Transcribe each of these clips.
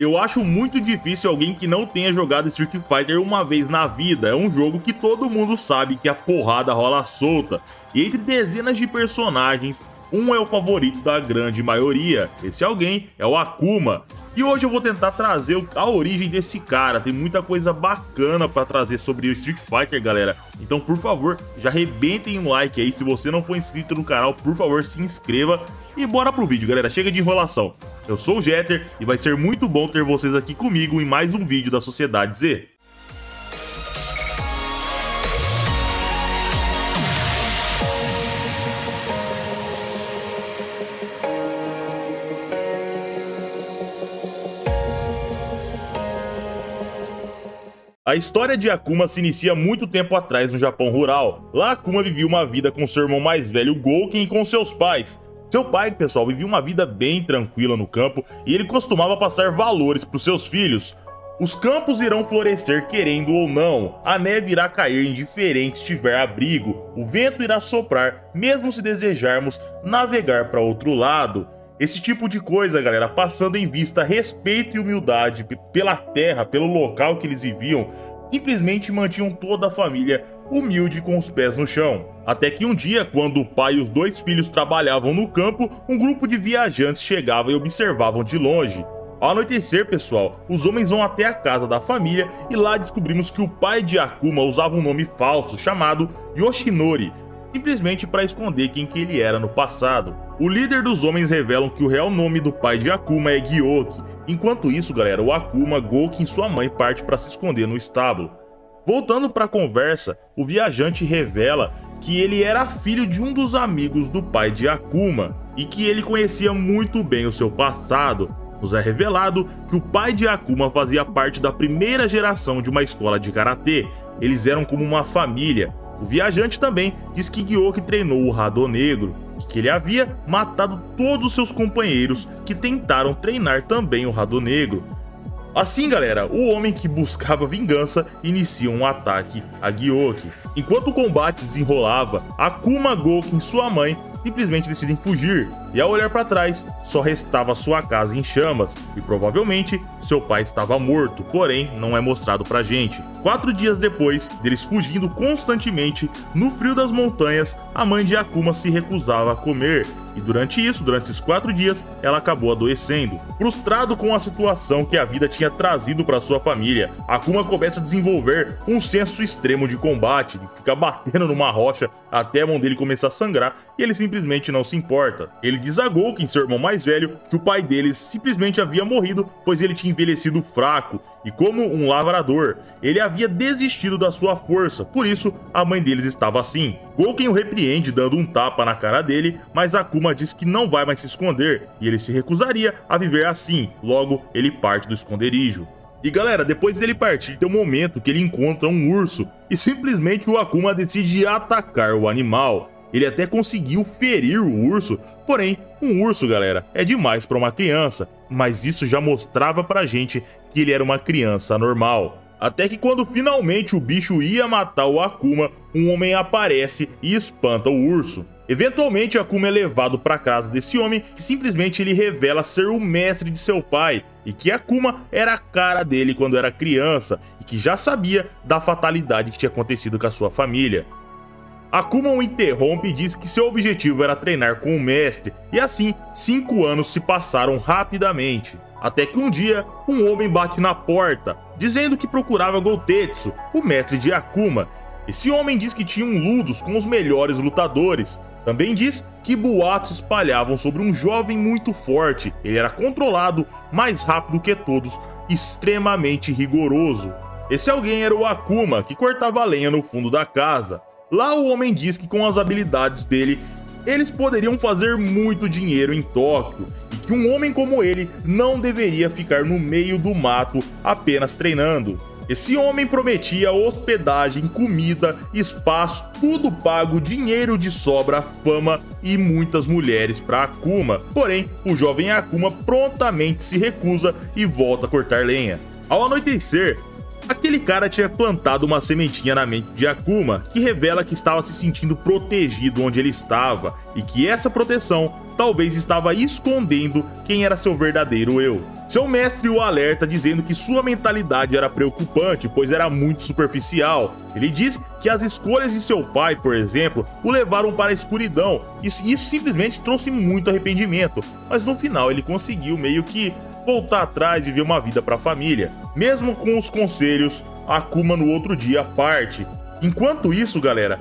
Eu acho muito difícil alguém que não tenha jogado Street Fighter uma vez na vida. É um jogo que todo mundo sabe que a porrada rola solta. E entre dezenas de personagens, um é o favorito da grande maioria. Esse alguém é o Akuma. E hoje eu vou tentar trazer a origem desse cara. Tem muita coisa bacana pra trazer sobre o Street Fighter, galera. Então, por favor, já arrebentem um like aí. Se você não for inscrito no canal, por favor, se inscreva. E bora pro vídeo, galera. Chega de enrolação. Eu sou o Jeter e vai ser muito bom ter vocês aqui comigo em mais um vídeo da Sociedade Z. A história de Akuma se inicia muito tempo atrás no Japão rural. Lá Akuma vivia uma vida com seu irmão mais velho Gouken e com seus pais. Seu pai, pessoal, vivia uma vida bem tranquila no campo e ele costumava passar valores para os seus filhos. Os campos irão florescer querendo ou não, a neve irá cair indiferente se tiver abrigo, o vento irá soprar mesmo se desejarmos navegar para outro lado. Esse tipo de coisa, galera, passando em vista respeito e humildade pela terra, pelo local que eles viviam, simplesmente mantinham toda a família humilde com os pés no chão. Até que um dia, quando o pai e os dois filhos trabalhavam no campo, um grupo de viajantes chegava e observavam de longe. Ao anoitecer, pessoal, os homens vão até a casa da família e lá descobrimos que o pai de Akuma usava um nome falso chamado Yoshinori, simplesmente para esconder quem que ele era no passado. O líder dos homens revelam que o real nome do pai de Akuma é Gyoki. Enquanto isso, galera, o Akuma, Gouken e sua mãe parte para se esconder no estábulo. Voltando para a conversa, o viajante revela que ele era filho de um dos amigos do pai de Akuma e que ele conhecia muito bem o seu passado. Nos é revelado que o pai de Akuma fazia parte da primeira geração de uma escola de karatê. Eles eram como uma família. O viajante também diz que Gyoki treinou o Hado Negro e que ele havia matado todos os seus companheiros que tentaram treinar também o Hado Negro. Assim, galera, o homem que buscava vingança inicia um ataque a Gyoki. Enquanto o combate desenrolava, Akuma, Gouken e sua mãe simplesmente decidem fugir, e ao olhar para trás, só restava sua casa em chamas, e provavelmente seu pai estava morto, porém não é mostrado pra gente. 4 dias depois deles fugindo constantemente, no frio das montanhas, a mãe de Akuma se recusava a comer, e durante esses 4 dias, ela acabou adoecendo. Frustrado com a situação que a vida tinha trazido para sua família, Akuma começa a desenvolver um senso extremo de combate, de ficar batendo numa rocha até a mão dele começar a sangrar, e ele simplesmente não se importa. Ele diz a Gouken, seu irmão mais velho, que o pai deles simplesmente havia morrido, pois ele tinha envelhecido fraco, e como um lavrador, ele havia desistido da sua força, por isso a mãe deles estava assim. Gouken o repreende dando um tapa na cara dele, mas Akuma diz que não vai mais se esconder, e ele se recusaria a viver assim, logo ele parte do esconderijo. E galera, depois dele partir, tem um momento que ele encontra um urso, e simplesmente o Akuma decide atacar o animal. Ele até conseguiu ferir o urso, porém, um urso, galera, é demais para uma criança, mas isso já mostrava pra gente que ele era uma criança normal. Até que quando finalmente o bicho ia matar o Akuma, um homem aparece e espanta o urso. Eventualmente, Akuma é levado para casa desse homem, que simplesmente ele revela ser o mestre de seu pai, e que Akuma era a cara dele quando era criança, e que já sabia da fatalidade que tinha acontecido com a sua família. Akuma o interrompe e diz que seu objetivo era treinar com o mestre, e assim, 5 anos se passaram rapidamente. Até que um dia, um homem bate na porta, dizendo que procurava Gotetsu, o mestre de Akuma. Esse homem diz que tinha um Ludus com os melhores lutadores. Também diz que boatos espalhavam sobre um jovem muito forte, ele era controlado, mais rápido que todos, extremamente rigoroso. Esse alguém era o Akuma, que cortava lenha no fundo da casa. Lá o homem diz que com as habilidades dele, eles poderiam fazer muito dinheiro em Tóquio, e que um homem como ele não deveria ficar no meio do mato apenas treinando. Esse homem prometia hospedagem, comida, espaço, tudo pago, dinheiro de sobra, fama e muitas mulheres para Akuma. Porém, o jovem Akuma prontamente se recusa e volta a cortar lenha. Ao anoitecer, aquele cara tinha plantado uma sementinha na mente de Akuma, que revela que estava se sentindo protegido onde ele estava, e que essa proteção talvez estava escondendo quem era seu verdadeiro eu. Seu mestre o alerta dizendo que sua mentalidade era preocupante, pois era muito superficial. Ele diz que as escolhas de seu pai, por exemplo, o levaram para a escuridão. Isso simplesmente trouxe muito arrependimento, mas no final ele conseguiu meio que voltar atrás e viver uma vida para a família. Mesmo com os conselhos, Akuma no outro dia parte. Enquanto isso, galera,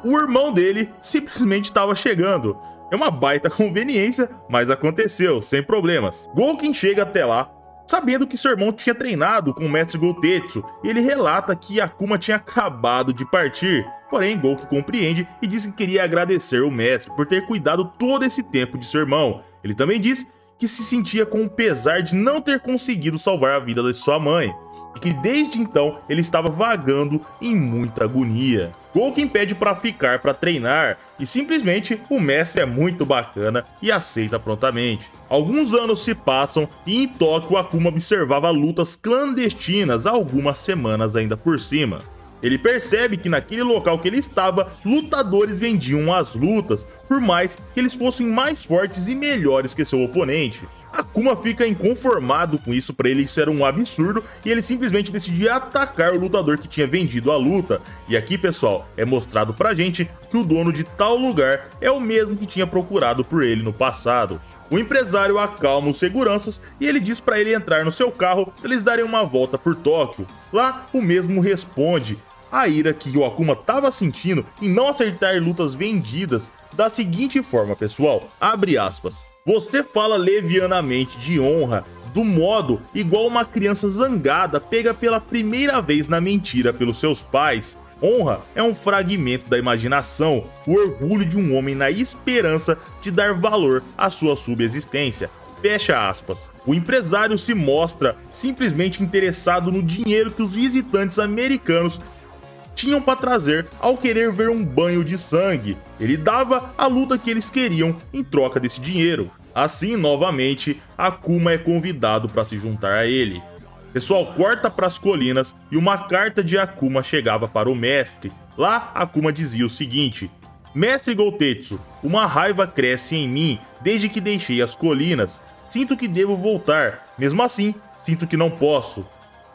o irmão dele simplesmente estava chegando. É uma baita conveniência, mas aconteceu, sem problemas. Gouken chega até lá, sabendo que seu irmão tinha treinado com o mestre Gotetsu, e ele relata que Akuma tinha acabado de partir. Porém, Gouken compreende e diz que queria agradecer o mestre por ter cuidado todo esse tempo de seu irmão. Ele também diz que se sentia com o pesar de não ter conseguido salvar a vida de sua mãe, e que desde então ele estava vagando em muita agonia. Gouken pede para ficar para treinar e simplesmente o mestre é muito bacana e aceita prontamente. Alguns anos se passam e em Tóquio Akuma observava lutas clandestinas há algumas semanas ainda por cima. Ele percebe que naquele local que ele estava, lutadores vendiam as lutas, por mais que eles fossem mais fortes e melhores que seu oponente. Akuma fica inconformado com isso, para ele isso era um absurdo, e ele simplesmente decide atacar o lutador que tinha vendido a luta. E aqui, pessoal, é mostrado pra gente que o dono de tal lugar é o mesmo que tinha procurado por ele no passado. O empresário acalma os seguranças e ele diz para ele entrar no seu carro para eles darem uma volta por Tóquio. Lá, o mesmo responde a ira que o Akuma estava sentindo em não acertar lutas vendidas da seguinte forma, pessoal, abre aspas. Você fala levianamente de honra, do modo igual uma criança zangada pega pela primeira vez na mentira pelos seus pais. Honra é um fragmento da imaginação, o orgulho de um homem na esperança de dar valor à sua subsistência. Fecha aspas. O empresário se mostra simplesmente interessado no dinheiro que os visitantes americanos tinham para trazer ao querer ver um banho de sangue. Ele dava a luta que eles queriam em troca desse dinheiro. Assim, novamente, Akuma é convidado para se juntar a ele. Pessoal, corta para as colinas e uma carta de Akuma chegava para o mestre. Lá, Akuma dizia o seguinte: Mestre Gotetsu, uma raiva cresce em mim desde que deixei as colinas. Sinto que devo voltar, mesmo assim, sinto que não posso.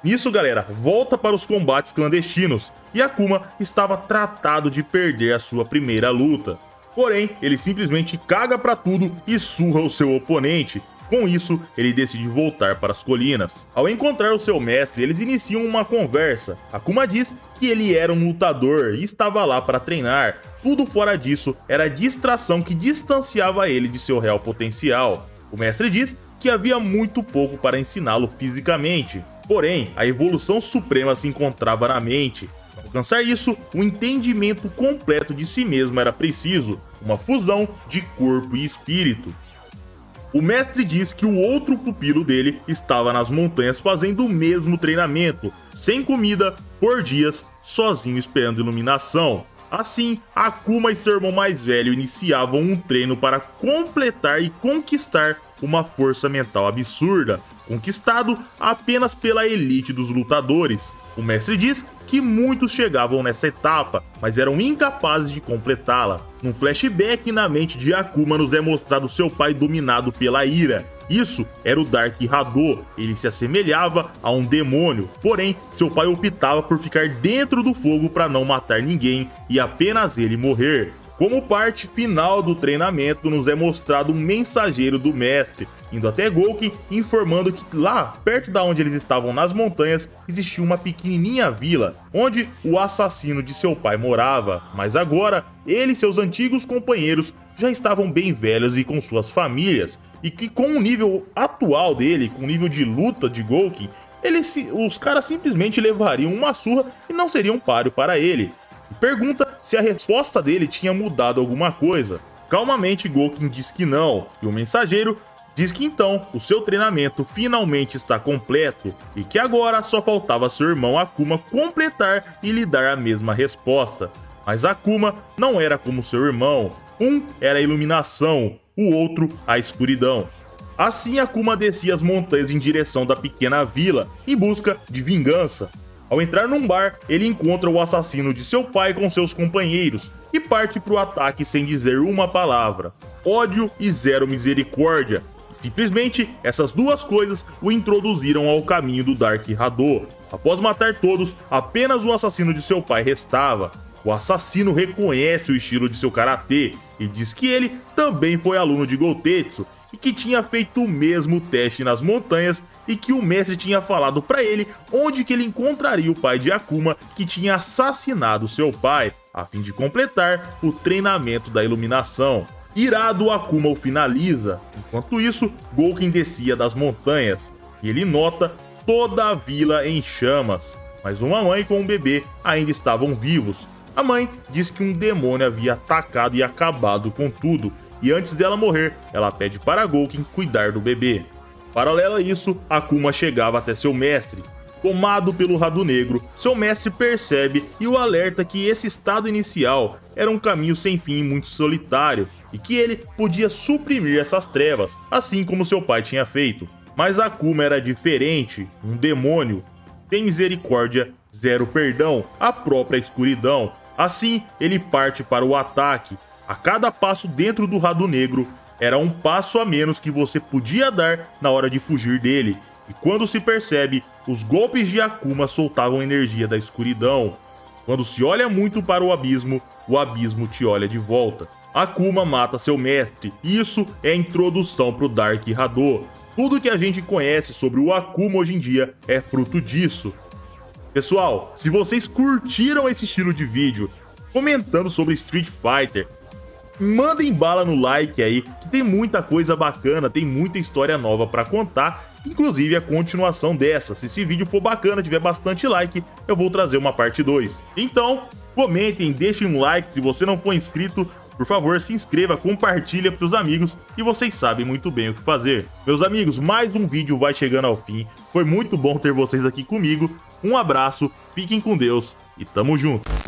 Nisso, galera, volta para os combates clandestinos e Akuma estava tratado de perder a sua primeira luta. Porém, ele simplesmente caga pra tudo e surra o seu oponente. Com isso, ele decide voltar para as colinas. Ao encontrar o seu mestre, eles iniciam uma conversa. Akuma diz que ele era um lutador e estava lá para treinar. Tudo fora disso era distração que distanciava ele de seu real potencial. O mestre diz que havia muito pouco para ensiná-lo fisicamente. Porém, a evolução suprema se encontrava na mente. Para alcançar isso, o entendimento completo de si mesmo era preciso, uma fusão de corpo e espírito. O mestre diz que o outro pupilo dele estava nas montanhas fazendo o mesmo treinamento, sem comida, por dias, sozinho esperando iluminação. Assim, Akuma e seu irmão mais velho iniciavam um treino para completar e conquistar uma força mental absurda, conquistado apenas pela elite dos lutadores. O mestre diz que muitos chegavam nessa etapa, mas eram incapazes de completá-la. Num flashback na mente de Akuma nos é mostrado seu pai dominado pela ira. Isso era o Dark Hado, ele se assemelhava a um demônio, porém seu pai optava por ficar dentro do fogo para não matar ninguém e apenas ele morrer. Como parte final do treinamento, nos é mostrado um mensageiro do mestre, indo até Gouken, informando que lá, perto da onde eles estavam nas montanhas, existia uma pequenininha vila, onde o assassino de seu pai morava, mas agora, ele e seus antigos companheiros já estavam bem velhos e com suas famílias, e que com o nível atual dele, com o nível de luta de Gouken, os caras simplesmente levariam uma surra e não seriam páreo para ele. Pergunta se a resposta dele tinha mudado alguma coisa. Calmamente, Gouken diz que não, e o mensageiro diz que então o seu treinamento finalmente está completo e que agora só faltava seu irmão Akuma completar e lhe dar a mesma resposta. Mas Akuma não era como seu irmão, um era a iluminação, o outro a escuridão. Assim, Akuma descia as montanhas em direção da pequena vila, em busca de vingança. Ao entrar num bar, ele encontra o assassino de seu pai com seus companheiros e parte para o ataque sem dizer uma palavra. Ódio e zero misericórdia. Simplesmente, essas duas coisas o introduziram ao caminho do Dark Hadou. Após matar todos, apenas o assassino de seu pai restava. O assassino reconhece o estilo de seu karatê e diz que ele também foi aluno de Gotetsu e que tinha feito o mesmo teste nas montanhas e que o mestre tinha falado para ele onde que ele encontraria o pai de Akuma que tinha assassinado seu pai, a fim de completar o treinamento da iluminação. Irado, Akuma o finaliza. Enquanto isso, Gouken descia das montanhas e ele nota toda a vila em chamas, mas uma mãe com um bebê ainda estavam vivos. A mãe diz que um demônio havia atacado e acabado com tudo, e antes dela morrer, ela pede para Gouken cuidar do bebê. Paralelo a isso, Akuma chegava até seu mestre. Tomado pelo Hadou Negro, seu mestre percebe e o alerta que esse estado inicial era um caminho sem fim e muito solitário, e que ele podia suprimir essas trevas, assim como seu pai tinha feito. Mas Akuma era diferente, um demônio, sem misericórdia, zero perdão, a própria escuridão. Assim, ele parte para o ataque. A cada passo dentro do Hadou Negro era um passo a menos que você podia dar na hora de fugir dele. E quando se percebe, os golpes de Akuma soltavam energia da escuridão. Quando se olha muito para o abismo te olha de volta. Akuma mata seu mestre, e isso é a introdução para o Dark Hadou. Tudo que a gente conhece sobre o Akuma hoje em dia é fruto disso. Pessoal, se vocês curtiram esse estilo de vídeo, comentando sobre Street Fighter, mandem bala no like aí, que tem muita coisa bacana, tem muita história nova pra contar, inclusive a continuação dessa. Se esse vídeo for bacana, tiver bastante like, eu vou trazer uma parte 2. Então, comentem, deixem um like, se você não for inscrito, por favor, se inscreva, compartilha para os amigos e vocês sabem muito bem o que fazer. Meus amigos, mais um vídeo vai chegando ao fim, foi muito bom ter vocês aqui comigo, um abraço, fiquem com Deus e tamo junto!